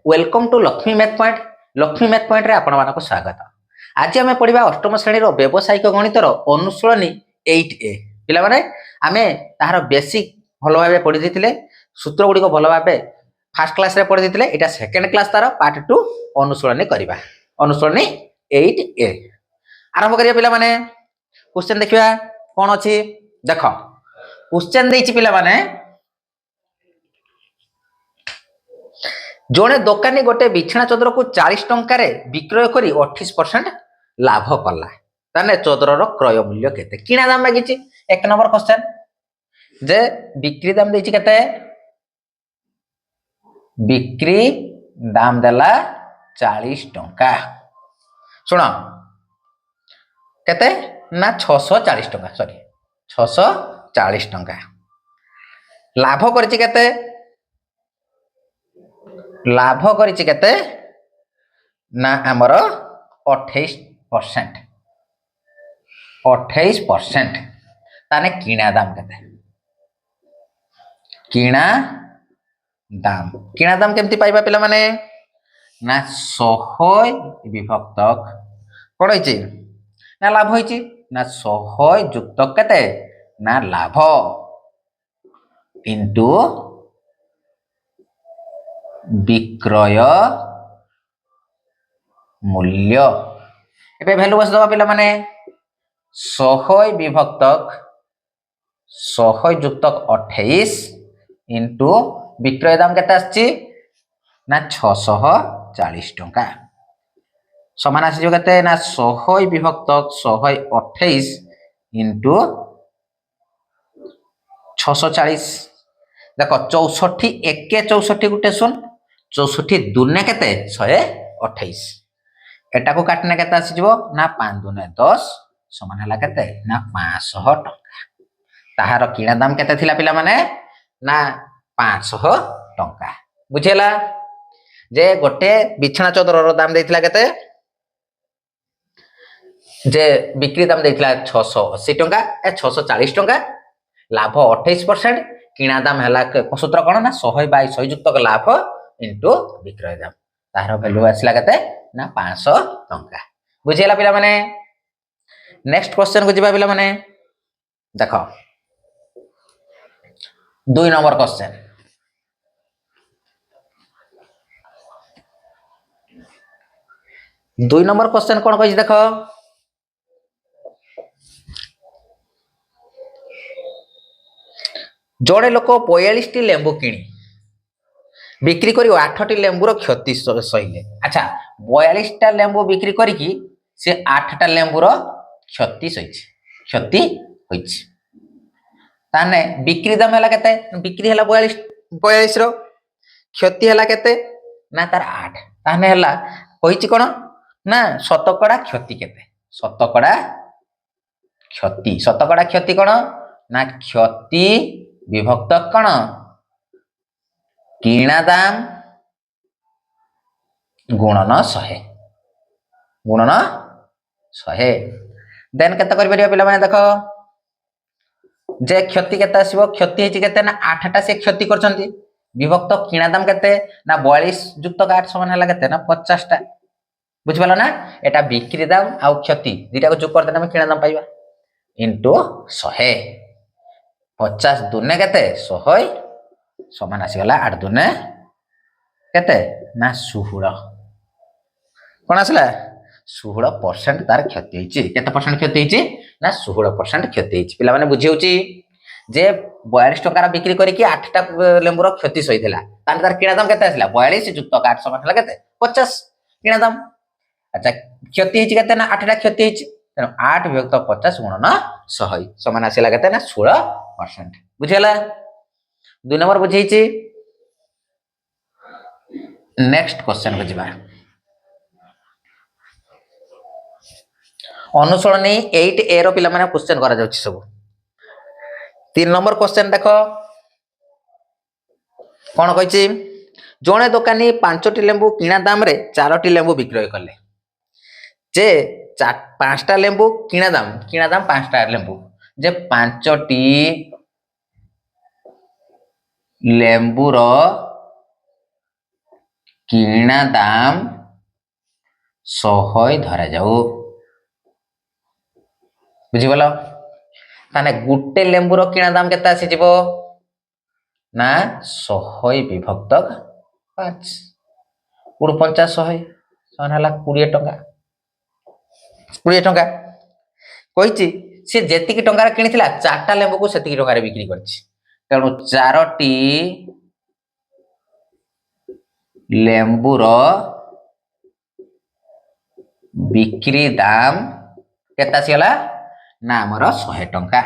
Welcome to Lakshmi math point. Lakshmi math point रे आपण मानको स्वागत। आज आम पढ़ा अष्टम श्रेणी व्यावसायिक गणितर अनुशीलनी 8A। पिला माने आमे ताहार बेसिक भल भाबे पढ़ी देथिले, सूत्र गुडी को भल भाबे फर्स्ट क्लास रे पढ़ी देथिले। एटा सेकंड क्लास तार पार्ट 2 अनुशीलनी करबा। अनुशीलनी 8A आरंभ करिया पिला माने। क्वेश्चन देखिबा कोन अछि देखो। क्वेश्चन देछि पिला माने जड़े दोकानी गोटे बिछना चदर को 40 टंकार विक्रय करी 28% लाभ कला ताने चदर क्रय मूल्य केते किना दाम मागिछि। एक नंबर क्वेश्चन जे बिक्री दाम देछि केते, बिक्री दाम देला 40 टंका। सुनो केते ना 640 टंका, सॉरी 640 टंका। लाभ करछि केते, लाभ करिछि केते ना हमर 28%। 28% ताने किणा दाम केते, किणा दाम केमती पाइबा पिला माने ना 100 विभक्त कोन होइछि ना लाभ होइछि ना 100 युक्त केते ना लाभ इनटू विक्रय मूल्य। एबे वैल्यू बस दबा पिला माने 100 विभक्त 100 युक्त 28 इनटू विक्रय दाम केते आछि ना 640 टंका समान आसी केते ना 100 विभक्त 128 इनटू 640। देखो 64 एके 64 गुटे सुन 64 दुने केते 128। एटा को काटने केते आसी जिवो ना 5 दुने 10 समान हला केते ना 500 टंका। ताहार किणा दाम केते थिला पिला माने ना 500 टंका। बुझेला जे गोटे बिछना चदर रो दाम देथिला केते, जे बिक्री दाम देथिला 680 टंका ए 640 टंका, लाभ 28%, किणा दाम हला सूत्र कोन ना 100 बाय 100 युक्त लाभ इनटू विक्रय दाम। ताहार वैल्यू आसला केते ना 500 टंका। बुझेला पिला माने। नेक्स्ट क्वेश्चन को जिबा पिला माने देखो 2 नंबर क्वेश्चन। दुई नंबर क्वेश्चन कौन कही देख, जड़े लोक 42 टी लेंबू किणी बिक्री करी 8 टी लेंबूर क्षति सहिले। अच्छा 42 टा लेंबू बिक्री करी से 8 टा लेंबूर क्षति सही क्षति होइछि ताने बिक्री दाम हला केते, बिक्री हला 42 रो क्षति हला केते ना तार 8 ताने हला होइछि कोन ना शतकड़ा क्षति केते, शतकड़ा क्षति कोन ना क्षति विभक्त कोन किणा दाम गुणन 100 गुणन 100। देन केते करि परिया पिला माने देखो जे क्षति केते आसीबो, क्षति हेछि केते ना 8 टा से क्षति करछंती विभक्त किणा दाम केते ना 42 युक्त 8 समान हला केते ना 50 टा। बुझिपाला ना एटा बिक्री दाम आ क्षति दुटा को जोग करते हम किणा दाम पाइबा इनटू 100। 50 दुने केते 100 समान आसी गला 8 दुने केते ना 16 कोन आसला 16% तार क्षति हेछि। केते परसेंट क्षति हेछि ना 16% क्षति हेछि। पिला माने बुझी होछि जे 42 टका बिक्री करी कि 8 टा लेंबूर क्षति सहिथिला तान तार किणा दाम केते आसला 42 युक्त 8 समान हला केते 50 किणा दाम। अच्छा क्षति हेछि केते ना 8 टा क्षति हेछि तेनो 8 विभक्त 50 गुणन 100 समान आसीला केते ना 16%। बुझिला 2 नंबर बुझेछि। नेक्स्ट क्वेश्चन को जिबा अनुसरणी 8A रो पिला माने क्वेश्चन करा जाउछि सब। 3 नंबर क्वेश्चन देखो कोन कहिछि, जणे दोकानी 5 टी लेंबू किणा दाम रे 4 टी लेंबू विक्रय कले जे 5 टा लेंबू किणा दाम 5 टा लेंबू जे 5 टी लेंबूर କିଣା ଦାମ 100 ଧରାଯାଉ। ବୁଝିଗଲ? ତାହେଲେ ଗୋଟେ ଲେମ୍ବୁର କିଣା ଦାମ କେତେ ଆସିଯିବ ନା 100 ବିଭକ୍ତ 5 ଗୁଣ 50 100 ସମାନ ହେଲା 20 ଟଙ୍କା। 20 ଟଙ୍କା କହିଛି ସେ ଯେତିକି ଟଙ୍କାର କିଣିଥିଲା 4ଟା ଲେମ୍ବୁକୁ ସେତିକି ଟଙ୍କାରେ ବିକ୍ରି କରିଛି। ତେଣୁ 4ଟି ଲେମ୍ବୁର ବିକ୍ରି ଦାମ କେତେ ଆସିଗଲା ନା ଆମର 100 ଟଙ୍କା।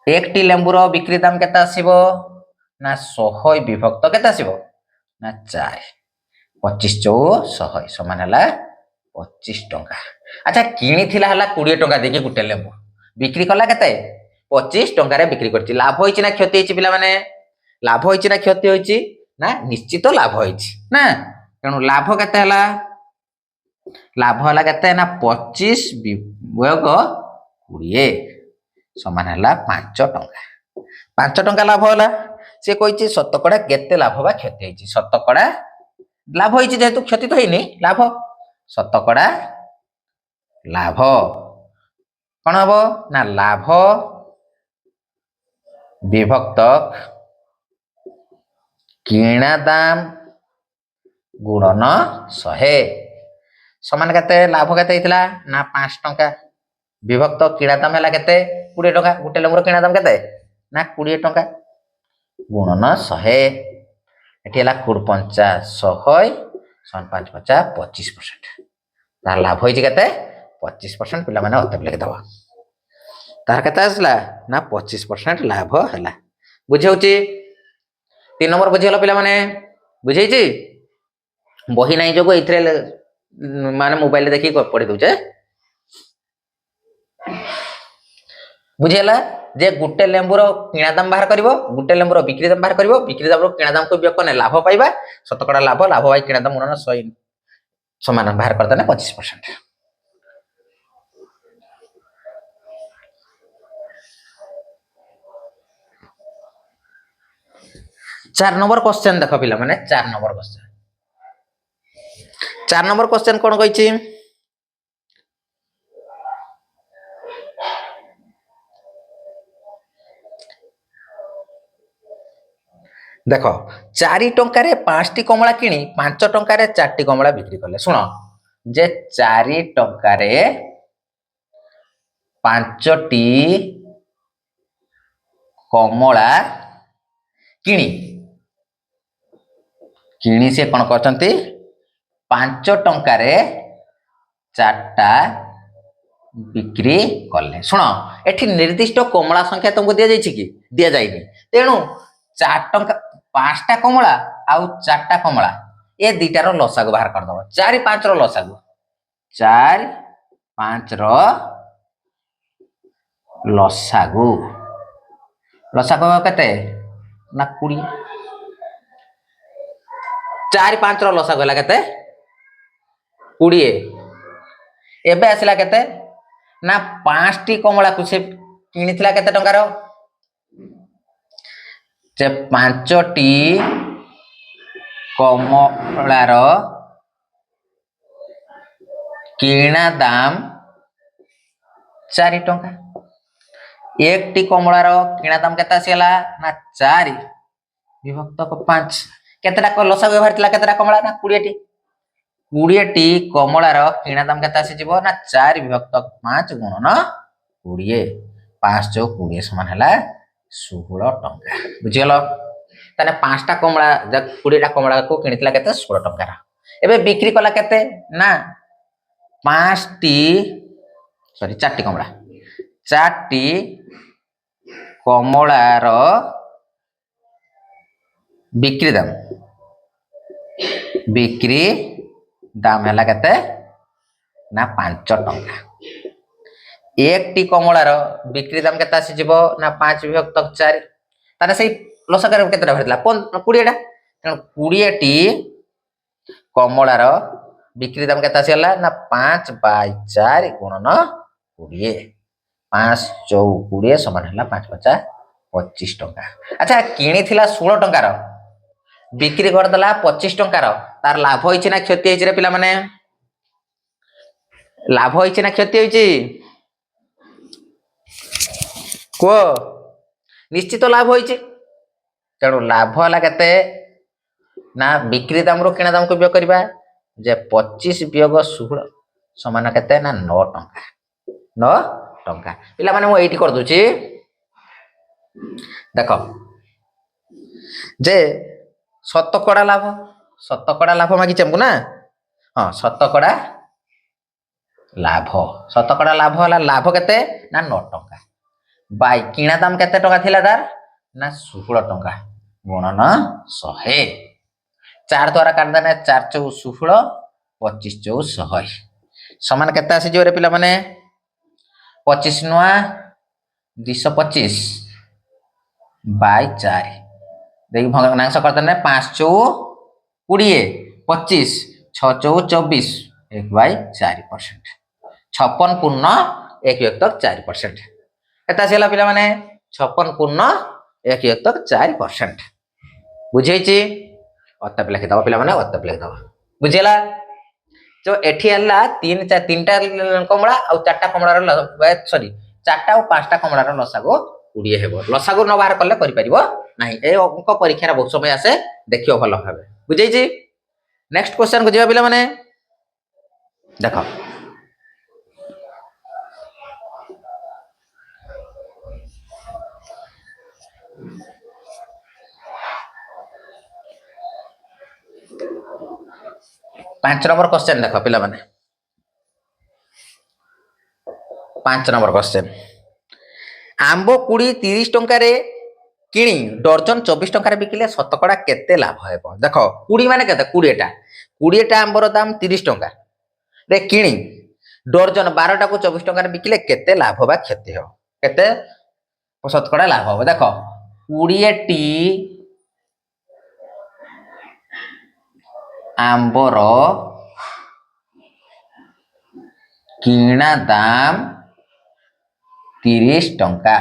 1ଟି ଲେମ୍ବୁର ବିକ୍ରି ଦାମ କେତେ ଆସିବ ନା 100 ବିଭକ୍ତ କେତେ ଆସିବ ନା 4 25 ଚଉ 100 ସମାନ ହେଲା 25 ଟଙ୍କା। ଆଚ୍ଛା କିଣିଥିଲା ହେଲା 20 ଟଙ୍କା ଦେଇକି ଗୋଟେ ଲେମ୍ବୁ, ବିକ୍ରି କଲା କେତେ 25 ଟଙ୍କାରେ ବିକ୍ରି କରିଛି। ଲାଭ ହେଇଛି ନା କ୍ଷତି ହେଇଛି ପିଲାମାନେ? ଲାଭ ହେଇଛି ନା କ୍ଷତି ହେଇଛି ନା ନିଶ୍ଚିତ ଲାଭ ହେଇଛି ନା। ତେଣୁ ଲାଭ କେତେ ହେଲା? ଲାଭ ହେଲା କେତେ ନା 25 ବିୟୋଗ 20 ସମାନ ହେଲା 5 ଟଙ୍କା। 5 ଟଙ୍କା ଲାଭ ହେଲା। ସେ କହିଛି ଶତକଡା କେତେ ଲାଭ ବା କ୍ଷତି ହେଇଛି। ଶତକଡା ଲାଭ ହେଇଛି ଯେହେତୁ କ୍ଷତି ତ ହେଇନି, ଲାଭ ଶତକଡା ଲାଭ କଣ ହବ ନା ଲାଭ ବିଭକ୍ତ କିଣା ଦାମ ଗୁଣନ 100 ସମାନ କେତେ? ଲାଭ କେତେ ହେଇଥିଲା ନା 5 ଟଙ୍କା ବିଭକ୍ତ କିଣା ଦାମ ହେଲା କେତେ 20 ଟଙ୍କା। ଗୋଟେ ଲେମ୍ବୁର କିଣା ଦାମ କେତେ ନା 20 ଟଙ୍କା ଗୁଣନ 100। ଏଠି ହେଲା 50 100 ସମାନ 5 50 25%। ତାର ଲାଭ ହେଇଛି କେତେ 25%। ପିଲାମାନେ ଅତର ଲେଖିଦବ। ତାର କେତେ ଆସିଲା ନା 25% ଲାଭ ହେଲା। ବୁଝାଉଛି? 3 ନମ୍ବର ବୁଝିଗଲ ପିଲାମାନେ? ବୁଝେଇଛି? ବହି ନାହିଁ ଯୋଗୁ ଏଇଥିରେ ମାନେ ମୋବାଇଲରେ ଦେଖିକି ପଢି ଦଉଛେ। ବୁଝିଗଲା ଯେ ଗୋଟେ ଲେମ୍ବୁର କିଣା ଦାମ ବାହାର କରିବ, ଗୋଟେ ଲେମ୍ବୁର ବିକ୍ରି ଦାମ ବାହାର କରିବ, ବିକ୍ରି ଦାମର କିଣା ଦାମକୁ ବିୟୋଗ କଲେ ଲାଭ ପାଇବା। ଶତକଡା ଲାଭ, ଲାଭ ବାଇ କିଣା ଦାମ ଗୁଣନ 100 ସମାନ ବାହାର କରିଦେଲେ 25%। 4 ନମ୍ବର କ୍ୱେଶ୍ଚନ ଦେଖ ପିଲାମାନେ। 4 ନମ୍ବର କ୍ୱେଶ୍ଚନ 4 ନମ୍ବର କ୍ୱେଶ୍ଚନ କଣ କହିଛି? ଦେଖ 4 ଟଙ୍କାରେ 5ଟି କମଳା କିଣି 5 ଟଙ୍କାରେ 4ଟି କମଳା ବିକ୍ରି କଲେ। ଶୁଣ ଯେ 4 ଟଙ୍କାରେ 5ଟି କମଳା କିଣି ସେ କଣ କରିଛନ୍ତି 5 ଟଙ୍କାରେ 4ଟା ବିକ୍ରି କଲେ। ଶୁଣ ଏଠି ନିର୍ଦ୍ଦିଷ୍ଟ କମଳା ସଂଖ୍ୟା ତୁମକୁ ଦିଆଯାଇଛି କି? ଦିଆଯାଇନି। ତେଣୁ 4 ଟଙ୍କା 5ଟା କମଳା ଆଉ 4ଟା କମଳା ଏ ଦିଟାର ଲସାଗୁ ବାହାର କରିଦବ। 4 5 ର ଲସାଗୁ 4 5 ର ଲସାଗୁ କେତେ ନା 20। 4 5 ର ଲସାଗୁ ହେଲା କେତେ 20। ଏବେ ଆସିଲା କେତେ ନା 5ଟି କମଳାକୁ ସେ କିଣିଥିଲା କେତେ ଟଙ୍କାର? ଯେ 5ଟି କମଳାର କିଣା ଦାମ 4 ଟଙ୍କା। 1ଟି କମଳାର କିଣା ଦାମ କେତେ ଆସିଗଲା ନା 4 ବିଭକ୍ତ 5। କେତେଟା ଲସାଗୁ ବାହାରିଥିଲା? କେତେଟା କମଳା ନା 20ଟି। 20ଟି କମଳାର କିଣା ଦାମ କେତେ ଆସିଯିବ ନା 4 ବିଭକ୍ତ 5 ଗୁଣନ 20। 5 ଚଉ 20 ସମାନ ହେଲା 16 ଟଙ୍କା। ବୁଝିଗଲ? ତାହେଲେ 5ଟା କମଳା 20ଟା କମଳାକୁ କିଣିଥିଲା କେତେ 16 ଟଙ୍କାର। ଏବେ ବିକ୍ରି କଲା କେତେ ନା 4ଟି କମଳା 4ଟି କମଳାର ବିକ୍ରି ଦାମ ହେଲା କେତେ ନା 5 ଟଙ୍କା। 1ଟି କମଳାର ବିକ୍ରି ଦାମ କେତେ ଆସିଯିବ ନା 5 ବିଭକ୍ତ 4। ତାହେଲେ ସେଇ ଲସାଗୁରେ କେତେଟା ବାହାରିଥିଲା 20ଟା। ତେଣୁ 20ଟି କମଳାର ବିକ୍ରି ଦାମ କେତେ ଆସିଗଲା ନା 5/4 ଗୁଣନ 20। 5 ଚଉ 20 ସମାନ ହେଲା 5 50 25 ଟଙ୍କା। ଆଚ୍ଛା କିଣିଥିଲା 16 ଟଙ୍କାର, ବିକ୍ରି କରିଦେଲା 25 ଟଙ୍କାର ତାର ଲାଭ ହେଇଛି ନା କ୍ଷତି ହେଇଛି ରେ ପିଲାମାନେ? ଲାଭ ହେଇଛି ନା କ୍ଷତି ହେଇଛି କୁହ? ନିଶ୍ଚିତ ଲାଭ ହେଇଛି। ତେଣୁ ଲାଭ ହେଲା କେତେ ନା ବିକ୍ରି ଦାମରୁ କିଣା ଦାମକୁ ବିୟୋଗ କରିବା ଯେ 25 ବିୟୋଗ 16 ସମାନ କେତେ ନା 9 ଟଙ୍କା। 9 ଟଙ୍କା। ପିଲାମାନେ ମୁଁ ଏଇଠି କରିଦଉଛି ଦେଖ ଯେ ଶତକଡ଼ା ଲାଭ ମାଗିଛି ଆମକୁ ନା। ହଁ ଶତକଡ଼ା ଲାଭ ହେଲା ଲାଭ କେତେ ନା 9 ଟଙ୍କା ବାଇ କିଣା ଦାମ କେତେ ଟଙ୍କା ଥିଲା ତାର ନା 16 ଟଙ୍କା ଗୁଣନ 100। 4 ଦ୍ୱାରା କାଟିଦେଲେ 4 ଚଉ 16 25 ଚଉ 100 ସମାନ କେତେ ଆସିଯିବ ରେ ପିଲାମାନେ? 25 ନୂଆ 225 ବାଇ 4 देखिए भग्नांश करते 5 चौ 20 25 6 चौ 24 1/4%। 56 पूर्ण 1/4%। केता सिला पिला माने 56 पूर्ण 1/4%। बुझेछि अत्ताप लिखि दबा पिला माने अत्ताप लिखि दबा बुझेला। जो एठी हल्ला 3टा कमळा और 4टा कमळार सॉरी 4टा और 5टा कमळार लसागो 20 हेबो। लसागो न बाहर करले करि परिबो नहीं। ए अंक परीक्षा बहुत समय आसे देखियो भल भाबे बुझेछि। नेक्स्ट क्वेश्चन को जिबा पिला माने देखो 5 नंबर क्वेश्चन देखो पिला माने 5 नंबर क्वेश्चन आंबो कुड़ी 30 टंका रे किणी डर्जन 24 टंका बिकिले शतकड़ा केते लाभ हेबो? देखो कुड़ी माने केते 20टा आंबर दाम 30 टंका रे किणी डर्जन 12टा को 24 टंका बिकिले केते लाभ बा क्षति हो केते शतकड़ा लाभ हो? देखो 20टी आंबर किणा दाम 30 टंका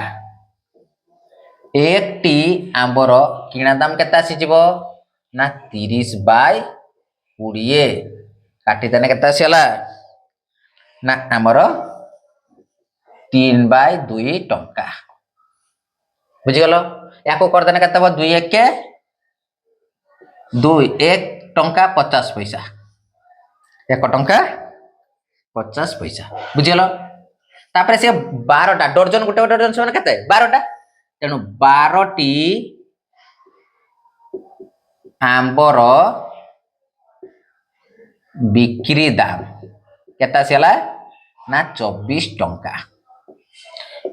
एक टी आंबर किणा दाम केते आसी जीवो ना 30/20 काटी देने केते आसीला ना आमर 3/2 टंका बुझीगल। या को कर देने केते 2 1 के 2 1 टंका 50 पैसा 1 टंका 50 पैसा बुझीगल। तापर से 12टा डर्जन गोटे डर्जन से केते 12टा तेणु 12टी आंबर बिक्री दाम केता सिला ना 24 टंका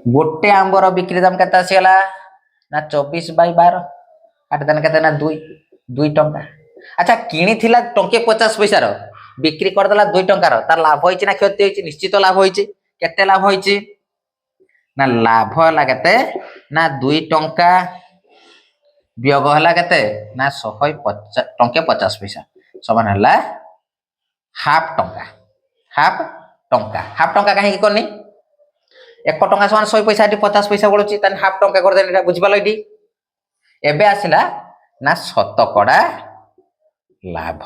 गोटे आंबर बिक्री दाम केता सिला ना 24/12 काट देन केते ना 2 टंका। अच्छा किणी थिला टंके 50 पैसा रो बिक्री कर देला 2 टंका रो तार लाभ होइछि ना क्षति होइछि? निश्चित लाभ होइछि। केते लाभ होइछि ना लाभ हला केते ना 2 टंका वियोग हला केते ना 150 टंके 50 पैसा समान हला हाफ टंका कहीं करनी 1 टंका समान 100 पैसा 50 पैसा बळुची तन हाफ टंका कर देनी बुझी पालो इडी। एबे आसिला ना शतकड़ा लाभ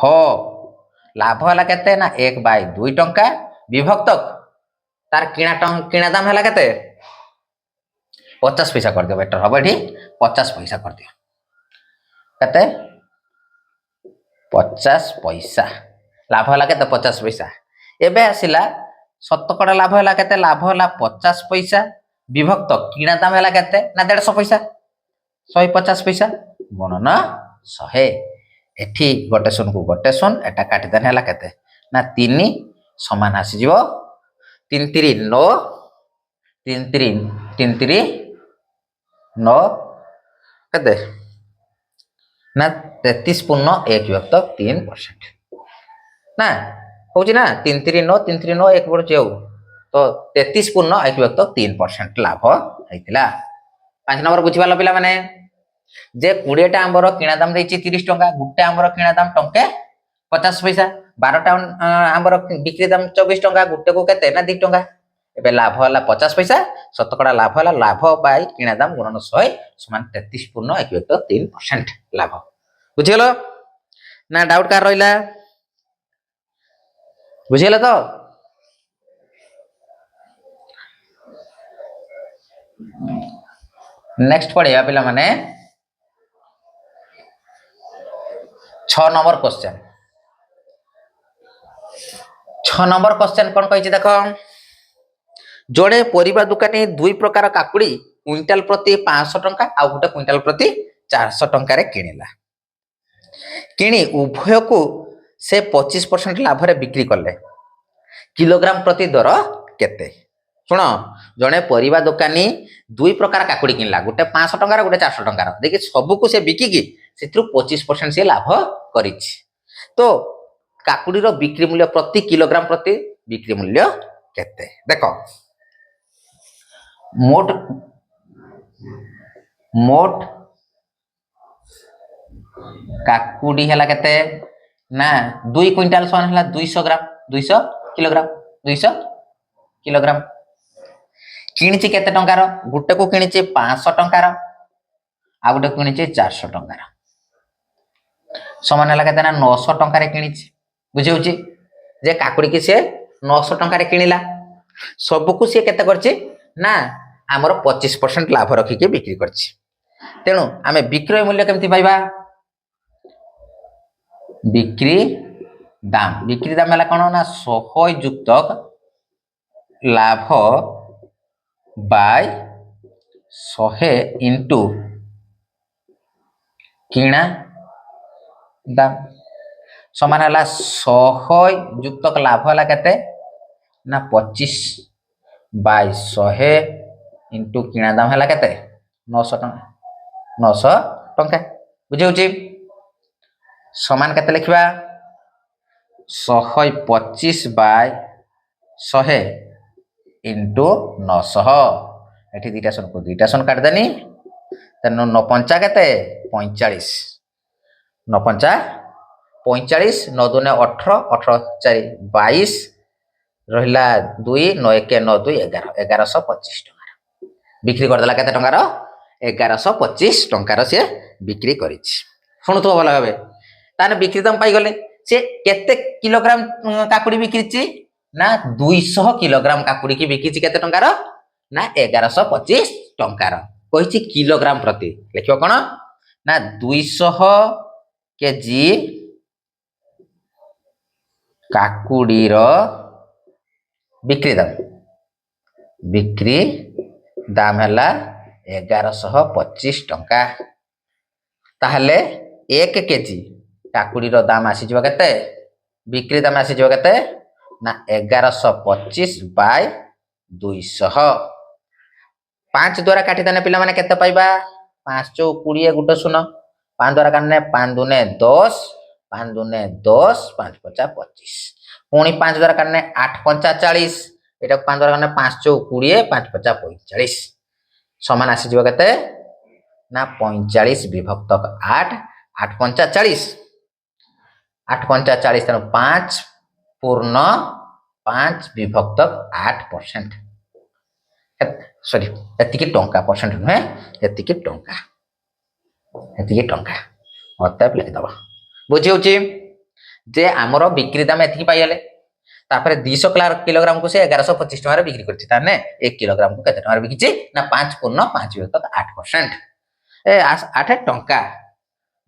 हला केते ना 1/2 टंका विभक्त तार किणा दाम हला केते 50 पैसा कर दियो। बेटर हबो एठी 50 पैसा कर दियो केते 50 पैसा लाभ हला केते 50 पैसा। एबे आसिला शतकड़ा लाभ हला केते लाभ हला 50 पैसा विभक्त किणा दाम हला केते ना 150 पैसा 150 पैसा गुणन 100। एठी गोटे सुन को गोटे सुन एटा काटी देने हला केते ना 3 समान आसी जीवो 3 3 9 3 3 3 3 9 केते ना 33 पूर्ण 1/3% ना होची ना 3 3 9 3 3 9 1 बड़ जेउ तो 33 पूर्ण 1/3% लाभ हैतिला। 5 नंबर बुझिबालो पिला माने जे 20टा आंबर किणा दाम देछि 30 टंका गुटे आंबर किणा दाम टंके 50 पैसा 12टा आंबर बिक्री दाम 24 टंका गुटे को केते ना 2 टंका। एबे लाभ हला 50 पैसा शतकड़ा लाभ हला लाभ बाय किणा दाम गुणन 100 समान 33 पूर्ण 1/3% लाभ बुझीगल ना डाउट कार रहा बुझीगल तो नेक्स्ट पढ़िया पिला माने 6 नंबर क्वेश्चन 6 नंबर क्वेश्चन कौन कही देख जोड़े परिबा दुकानी दुई प्रकार काकुड़ी क्विंटाल प्रति 500 टंका आ गोटे क्विंटाल प्रति 400 टंका रे किणिला किणी उभय को से 25% लाभ रे बिक्री कले किलोग्राम प्रति दर केते शुण जड़े परिबा दुकानी दुई प्रकार काकुड़ी किणला गोटे 500 टंकार गोटे 400 टंकार देखिए सबको से बिकिकी से 25% से लाभ करिछि तो काकुड़ी रो बिक्री मूल्य प्रति किलोग्राम प्रति बिक्री मूल्य केते देखो मोट मोट काकुड़ी हला केते ना 2 क्विंटाल सन हला 200 ग्राम 200 किलोग्राम 200 किलोग्राम किणिछि केते टंकार गुटे को किणिछि 500 टंकार आ गुटे किणिछि 400 टंकार समान हला केते ना 900 टंकार किणिछि बुझिउछि जे काकुड़ी की से 900 टंकार किणिला सबको से केते करछि ना हमर 25% लाभ रखी के बिक्री करछि तेणु आमे विक्रय मूल्य केमति पाइबा बिक्री दाम हला कोन ना 100 युक्त लाभ बाय 100 इंटू किणा दाम समान हला 100 युक्त लाभ हला केते ना 25 बाय 100 इंटू किणा दाम हला केते 900 टंका 900 टंका बुझिउछि समान केते लिखिबा 125 बाय 100 इंटू 900 एठी दुईटा सन काट देनी तेन 9 पंचा केते 45 9 पंचा 45 9 दूने 18 18 4 22 रहिला 2 9 1 9 2 11 1125 टंका बिक्री कर देला केते टंकार 1125 टंकार से बिक्री करिछि सुनुथो भला भाबे ताने बिक्री दाम पाई गले से केते किलोग्राम काकुड़ी बिक्रीछि ना 200 किलोग्राम काकुड़ी की बिक्रीछि केते टंकार ना 1125 टंकार कहिछि किलोग्राम प्रति लिखियो कोन ना 200 केजी काकुड़ी रो बिक्री दाम हला 1125 टंका ताहले 1 केजी काकुड़ी रो दाम आसी जबा केते बिक्री दाम आसी जबा केते ना 1125 बाय 200 5 द्वारा काटी देने पिला माने केते पाइबा 5 चौ 20 गुटे सुन 5 द्वारा काटने 5 दुने 10 5 दुने 10 5 50 25 पुणी 5 द्वारा काटने 8 पंचा 40 एटा 5 द्वारा काटने 5 चौ 20 5 50 45 समान आसी जबा केते ना 45 विभक्त 8 8 पंचा 40 8 पंचा 40 तेणु 5 पूर्ण 5 विभक्त 8% सॉरी एतिकी टंका परसेंट नुहे एतिकी टंका मतलब लिखि दबा बुझी होची जे हमरो बिक्री दाम एतिकी पाइले तापर 200 किलोग्राम को से 1125 टका रे बिक्री करछि ताने 1 किलोग्राम को केते टका रे बिकिछि ना 5 पूर्ण 5 विभक्त 8% ए 8 टंका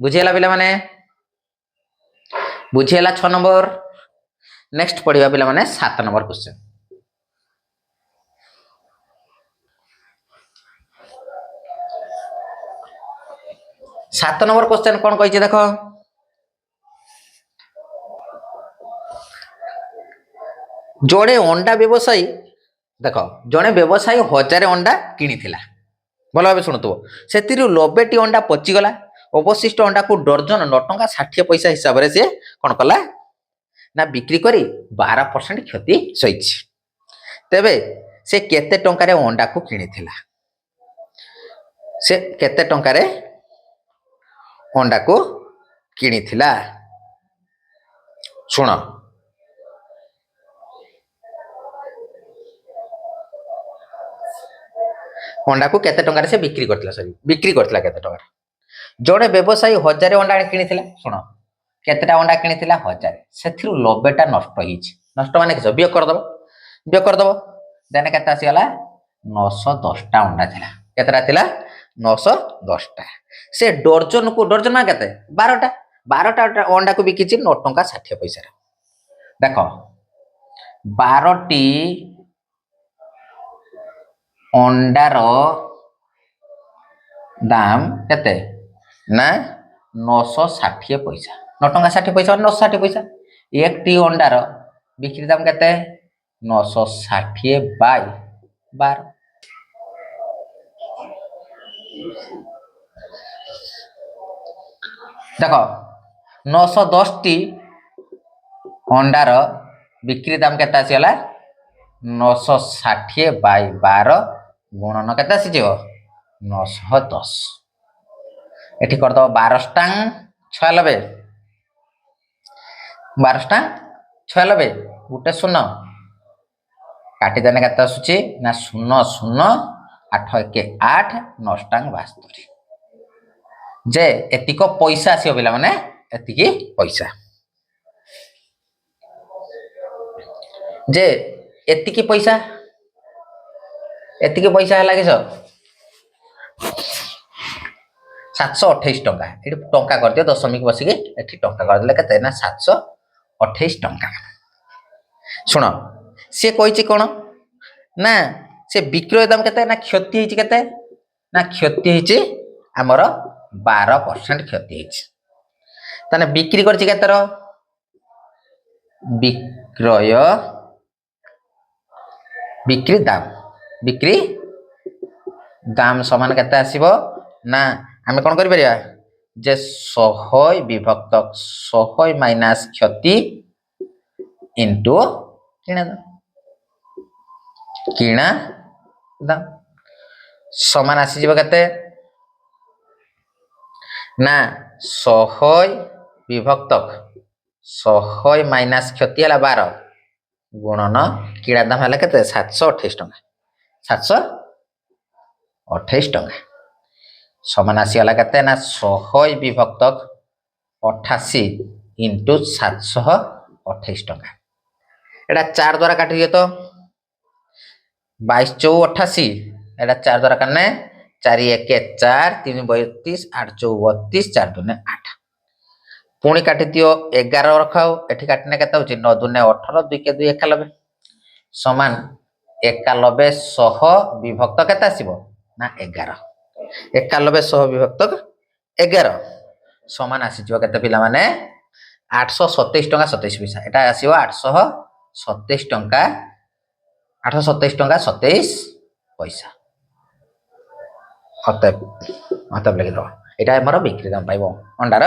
बुझियला पिला माने बुझियला 6 नंबर नेक्स्ट पढिबा पिला माने 7 नंबर क्वेश्चन 7 नंबर क्वेश्चन कौन कही देख जड़े अंडा व्यवसायी देख जड़े व्यवसायी 1000 अंडा किनी भल भाव शुणुव से 90 अंडा पचिगला अवशिष्ट अंडा को डर्जन 9 टंका 60 पैसा हिसाब से कौन कला ना बिक्री करी 12% क्षति सही तेबे से केते टंका अंडा को किनी से केते टंका अंडा को किनी शुण अंडा को केते टंका से बिक्री करथिला केते टंका जोड़े व्यवसायी 1000 अंडा किनी शुण केतेटा अंडा किनी 1000 से 90टा नष्ट नष्ट मान किस व्यय करदब देन के आसीगला 910टा अंडा थिला केतेटा थिला 910टा से डर्जन को डर्जन मान केते 12टा 12टा अंडा को बिकी 9 टंका 60 पैसा देख 12टी अंडार दाम केते ना 960 पैसा 9 टंका 60 पैसा 960 पैसा एक टी अंडार बिक्री दाम केते 960 बाय 12 देख 910 टी अंडार बिक्री दाम केते आसीगला 960 बाय 12 गुणन केते आसी 910 एठी कर दो 12 टांग 96 12 टांग 96 गुटे शून्य काटी देने केते आसुची ना 0 0 8 1 8 9 टांग 72 जे एतिक पैसा आसीओ पिला माने एतिकी पैसा जे एतिकी पैसा हला किस 728 टंका ये टंका कर दियो दशमिक बसिके एठी टंका कर देले केते ना 728 टंका सुन से कहिछि कोन ना से विक्रय दाम केते ना क्षति हिची केते ना क्षति हिची हमर 12% क्षति हिची तने बिक्री करछि केतर विक्रय बिक्री दाम समान केते आसीबो ना आमे कोन करि परिया जे 100 विभक्त 100 माइनस क्षति इनटू किणा दाम समान आसी जीव केते ना 100 विभक्त 100 माइनस क्षति हला 12 गुणन किणा दाम हला केते 728 टंका 728 टंका समान आसी हला केते ना 100 विभक्त 88 इनटू 728 टंका एटा 4 द्वारा काटी दियो तो 22 4 88 एटा 4 द्वारा करने 4 1 4 3 32 8 4 32 4 2 8 पुणी काटी दियो 11 रखाओ एठी काटने केता होची 9 2 18 2 के 2 91 समान 91 सह विभक्त केता आसीबो ना 11 91 सह विभक्त 11 समान आसी जो केते पिला माने 827 टंका 27 पैसा एटा आसीबो 827 टंका 827 टंका 27 पैसा हते लगे दो एटा हमर बिक्री दाम पाइबो अंडार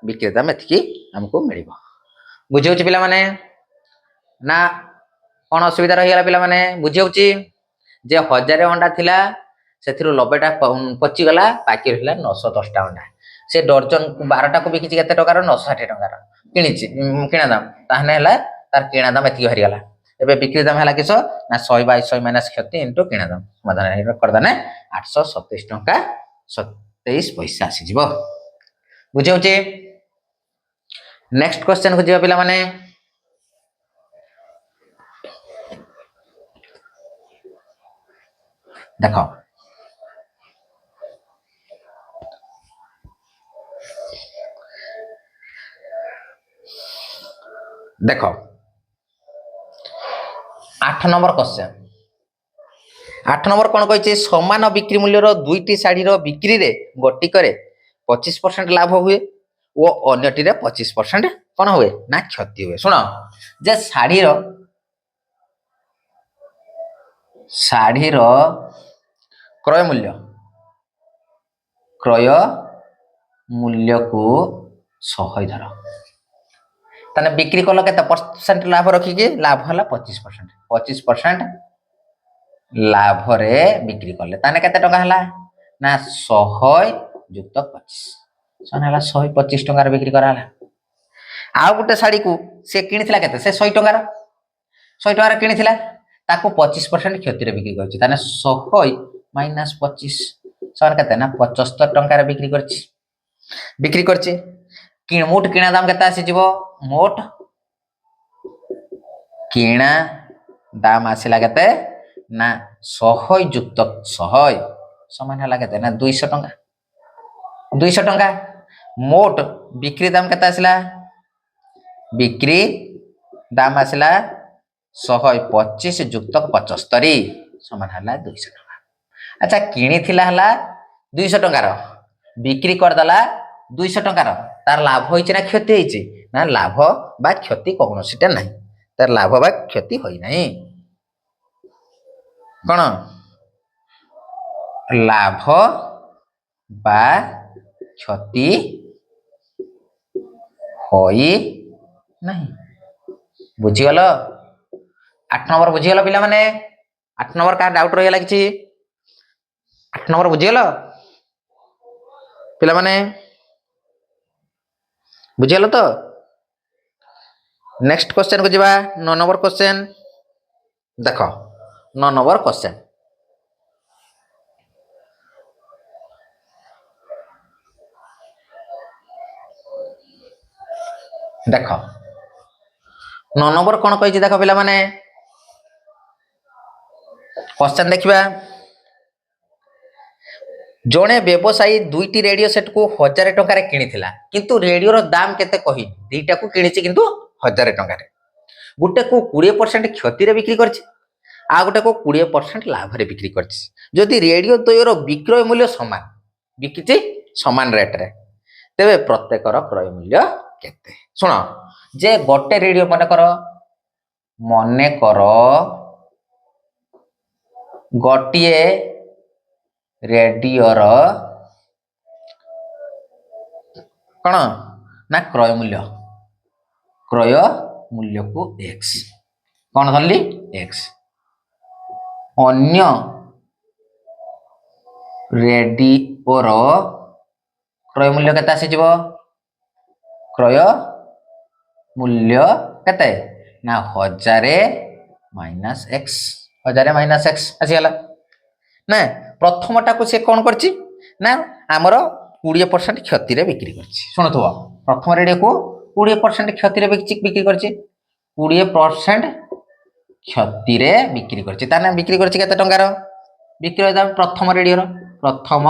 बिक्री दाम एथि हमको मिलिबो बुझे होची पिला माने ना कोन असुविधा रहि गेला पिला माने बुझे होची जे 1000 अंडा थिला सेथिरु 90टा पची गला बाकी रहिला 910 टा अंडा से डर्जन 12 टा को बिकिछि केते टकार 960 टकार किनिछि किना दाम ताहने हला तार किना दाम एथि हरि गला एबे बिक्री दाम हला किसो ना 100 बाय 100 माइनस क्षति इनटू किना दाम समाधान कर दने 827 टंका 27 पैसा आसी जिवो बुझे होची नेक्स्ट क्वेश्चन को जिवा पिला माने देखो देखो 8 नंबर क्वेश्चन 8 नंबर कौन कही समान बिक्री मूल्य दुईटी शाढ़ी बिक्री रे गोटी करे 25% लाभ हुए और अन्यटी रे 25% कौन हुए ना क्षति हुए शुण जे शाढ़ी क्रय मूल्य को 100 धर तने बिक्री कल के परसेंट लाभ रखिकी लाभ हला 25% लाभ रे बिक्री कले ताने केते टका हला ना 100 युक्त 25 सन हला 125 टका रे बिक्री करा हला आ गुटे साड़ी को से किनिथिला केते से 100 टका रे किनिथिला ताको 25% क्षति रे बिक्री करछि ताने 100 माइनस 25 सन केते ना 75 टका रे बिक्री करछि बिक्री करछि मोट किणा दाम केते आसी जीवो मोट किणा दाम आसिला केते ना 100 युक्त 100 समान हला केते ना 200 टंका 200 टंका मोट बिक्री दाम केते आसिला बिक्री दाम आसिला 125 युक्त 75 समान हला 200 टंका। अच्छा किणी थिला हला 200 टंकार बिक्री कर दला 200 टंकार तार लाभ होइछि ना क्षति होइछि ना लाभ बा क्षति कोनोसिटा नाही तार लाभ बा क्षति होई नाही कोन लाभ बा क्षति होई नहीं बुझीगल 8 नंबर बुझीगल पिला माने 8 नंबर का डाउट रही गला किछि 8 नंबर बुझीगल पिला माने बुझीगल तो नेक्स्ट क्वेश्चन को जीवा 9 नंबर क्वेश्चन देखो 9 नंबर क्वेश्चन देख 9 नंबर कौन कही देख पिला माने क्वेश्चन देखिबा जड़े व्यवसायी 2टी रेडियो सेट को 1000 टंका किनिथिला किंतु रेडियो रो दाम केते कहि दीटा को किनिछि किंतु 1000 टंका रे गुटे को 20% क्षति रे बिक्री करछि आ गुटे को 20% लाभ रे बिक्री करछि जदि रेडियो द्वयर विक्रय मूल्य समान बिकिछि समान रेट रे तेबे प्रत्येक रो क्रय मूल्य केते सुन जे गोटे रेडियो मने कर गोटिए रेडियो रो कौन ना क्रय मूल्य को x कौन धरली x अन्य रेडियो रो क्रय मूल्य केते आसी जीवो क्रय मूल्य केते ना 1000 माइनस x 1000 माइनस x आसी गला ना प्रथमटा को से कौन करछि ना हमर 20% क्षति रे बिक्री करछि सुनथुवा प्रथम रेडियो को 20% क्षति रे बिक्री करछि 20% क्षति रे बिक्री करछि ताने बिक्री करछि केते टंकार बिक्री दाम प्रथम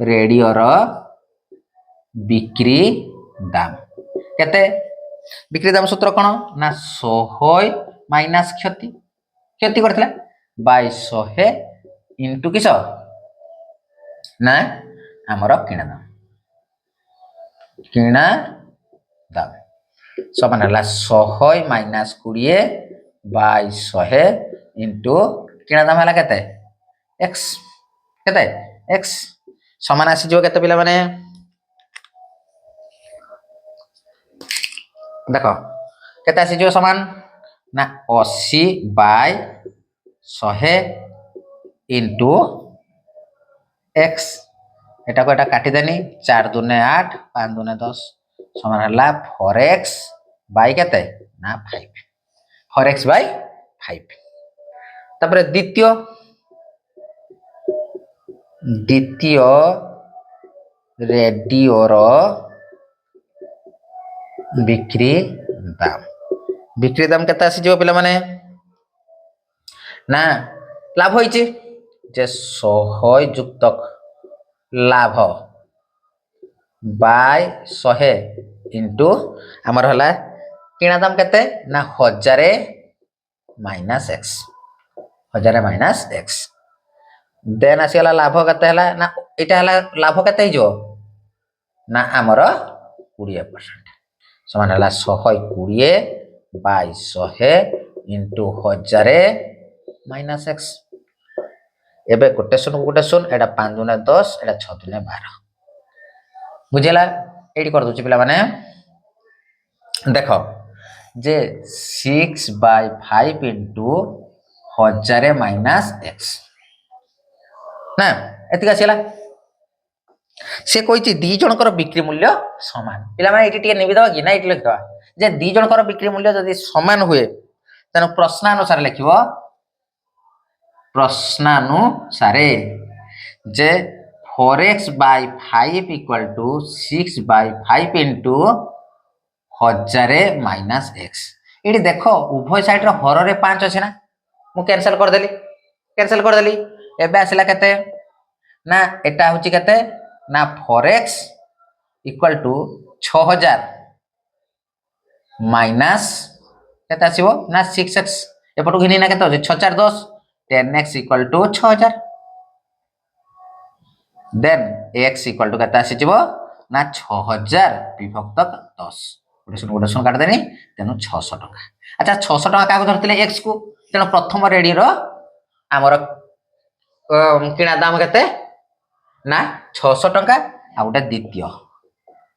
रेडियो रो बिक्री दाम केते बिक्री दाम सूत्र कोन ना 100 माइनस क्षति करथिला बाय 100 इनटू किस ना हमर किणा दाम समान हला 100 माइनस 20 बाय 100 इनटू किणा दाम हला केते x केते x समान आसी जो केते पिला माने देखो केते आसी जो समान ना 80 बाय 100 इनटू x एटा को एटा काटी देनी 4 दूने 8 5 दूने 10 समान हला 4x बाय केते ना 5 4x बाय 5 तापर द्वितीय रेडियो रो बिक्री दाम केते आसी जो पिला माने ना लाभ होइछि जे 100 युक्त लाभ बाय 100 इनटू हमर हला किणा दाम केते ना 1000 माइनस x देन आसी हला लाभ केते हला ना एटा हला लाभ केते हिजो ना हमर 20% समान हला 120 बाय 100 इनटू 1000 माइनस x एबे गोटे सुन एटा 5 दूने 10 एटा 6 दूने 12 बुझेला एडी कर दोछि पिला माने देखो जे 6 बाय 5 इनटू 1000 माइनस x ना एतिका छला से कहिछि दी जनकर बिक्री मूल्य समान पिला माने एटी टिके नेबि दवा कि ना एटी लिखवा जे दी जनकर बिक्री मूल्य जदि समान हुए तनो प्रश्नानुसार लिखिबो प्रश्नानुसारे जे 4x by 5 equal to 6 by 5 into 1000 minus x। ये देख उभय साइड रो हर रे 5 अछि ना, मु कैंसिल कर देली एबे आसिला केते ना, एटा होची केते ना 4x इक्वल टू 6000 माइनस केते आसीबो ना 6x एपटो घिनी ना केते होची 6010 10x equal to 6000 then x equal to केते आसी जिवो ना 6000 विभक्त 10 गोटे सुन काट देनी तेनु 600 टका। अच्छा 600 टका काको धरतिले x को, तेनु प्रथम रेडी रो हमर किना दाम केते ना 600 टका आ गोटे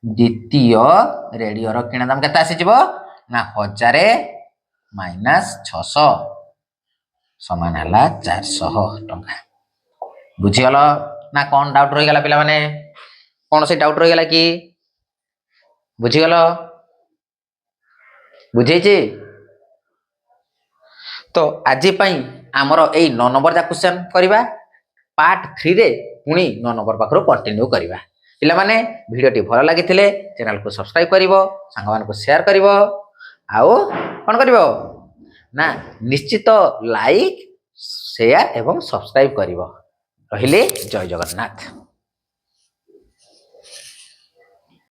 द्वितीय रेडियो रो किना दाम केते आसी जिवो ना 1000 माइनस 600 समान हला 400 टका। बुझी गलो ना कौन डाउट रही गला पिला माने, कौन से डाउट रही गला कि बुझी गलो बुझेची। तो आज पई हमर एई 9 नंबर जा क्वेश्चन करबा, पार्ट 3 रे पुनी 9 नंबर पाखरो कंटिन्यू करबा। पिला माने वीडियो टी भलो लागिथिले चैनल को सब्सक्राइब करिवो, संग मान को शेयर करिवो, आउ कोन करिवो ना निश्चित लाइक शेयर एवं सब्सक्राइब करिवो। रहिले जय जगन्नाथ।